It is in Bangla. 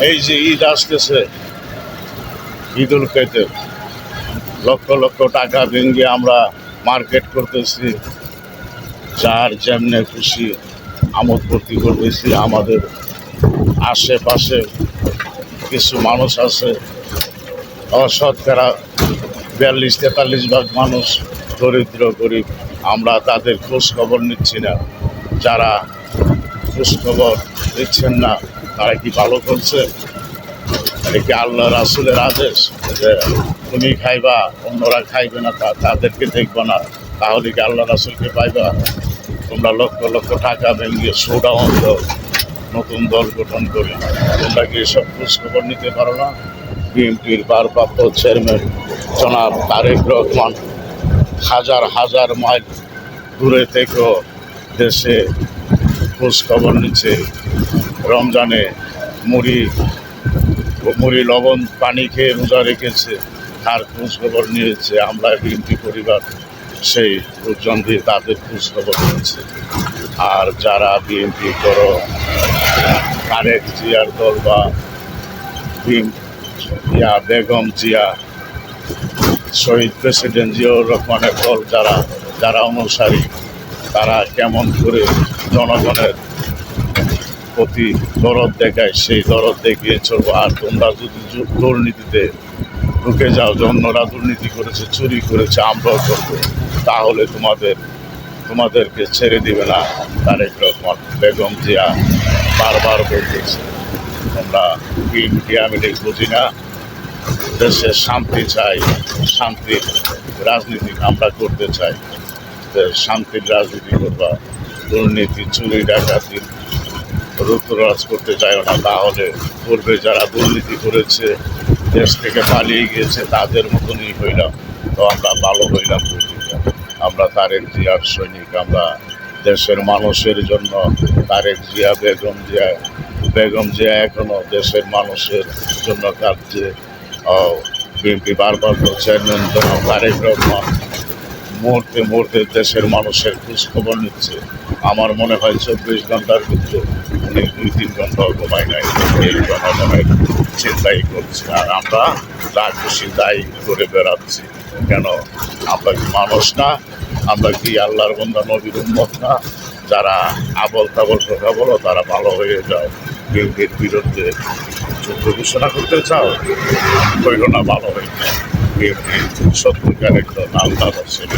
এই যে ঈদ আসতেছে, ঈদুল ফিতর, লক্ষ লক্ষ টাকা ভেঙে আমরা মার্কেট করতেছি, যার যেমনে খুশি আমোদ ফুর্তি করতেছি। আমাদের আশেপাশে কিছু মানুষ আছে, শতকরা 42-43 ভাগ মানুষ দরিদ্র গরিব। আমরা তাদের খোঁজ খবর নিচ্ছি না। যারা খোঁজ খবর দিচ্ছেন না তারা কি ভালো করছে? এটা কি আল্লাহ রাসূলের আদেশ যে তুমি খাইবা অন্যরা খাইবে না, তাদেরকে দেখবো না? তাহলে কি আল্লাহ রাসূলকে পাইবা? তোমরা লক্ষ লক্ষ টাকা ভেঙে শোডাউন নতুন দল গঠন করে তোমরা কি এসব খোঁজ খবর নিতে পারো না? বিএনপির ভারপ্রাপ্ত চেয়ারম্যান জনাব তারেক রহমান হাজার হাজার মাইল দূরে থেকেও দেশে খোঁজ খবর নিচ্ছে। রমজানে মুড়ি লবণ পানি খেয়ে রোজা রেখেছে, তার খোঁজ খবর নিয়েছে। আমরা বিএনপি পরিবার সেই লোকজন দিয়ে তাদের খোঁজ খবর নিয়েছে। আর যারা বিএনপি করো, তারেক জিয়ার দল বা বেগম জিয়া, শহীদ প্রেসিডেন্ট জিয়াউর রহমানের দল, যারা অনুসারী, তারা কেমন করে জনগণের প্রতি দরদ দেখায়, সেই দরদ দেখিয়ে চলবো। আর তোমরা যদি দুর্নীতিতে ঢুকে যাও, অন্যরা দুর্নীতি করেছে, চুরি করেছে, আমরাও করবো, তাহলে তোমাদেরকে ছেড়ে দিবে না তারেক রহমান। বেগম জিয়া বারবার বলতেছে তোমরা বিএনপি আমি বুঝি না, দেশে শান্তি চাই, শান্তির রাজনীতি আমরা করতে চাই। শান্তির রাজনীতি করবা, দুর্নীতি চুরি ডাকাতি রুদ্রাজ করতে চাই না। তাহলে পূর্বে যারা দুর্নীতি করেছে, দেশ থেকে পালিয়ে গিয়েছে, তাদের মতনই হইলাম। তো আমরা ভালো হইলাম, আমরা তারেক জিয়ার সৈনিক। আমরা দেশের মানুষের জন্য তারেক জিয়া, বেগম জিয়া এখনো দেশের মানুষের জন্য কাঁদছে। বিএনপি বারবার চেয়ারম্যান জনাব তারেক রহমান মুহূর্তে মুহূর্তে দেশের মানুষের খোঁজ খবর নিচ্ছে। আমার মনে হয় 24 ঘন্টার ভিতরে উনি 2-3 ঘন্টাও ঘুমায় নাই, এই জনগণের চিন্তাই করছে। আর আমরা যা খুশি তাই করে বেড়াচ্ছি। কেন? আমরা কি মানুষ না? আমরা কি আল্লাহর বান্দা, নবীর উম্মত না? যারা আবল তাবল কথা বলো তারা ভালো হয়ে যাও। বিএনপির বিরুদ্ধে যুদ্ধ ঘোষণা করতে চাও, কইল না, ভালো হয়ে যায়। বিএনপি সত্যিকার একজন আল্লাহ ছিল।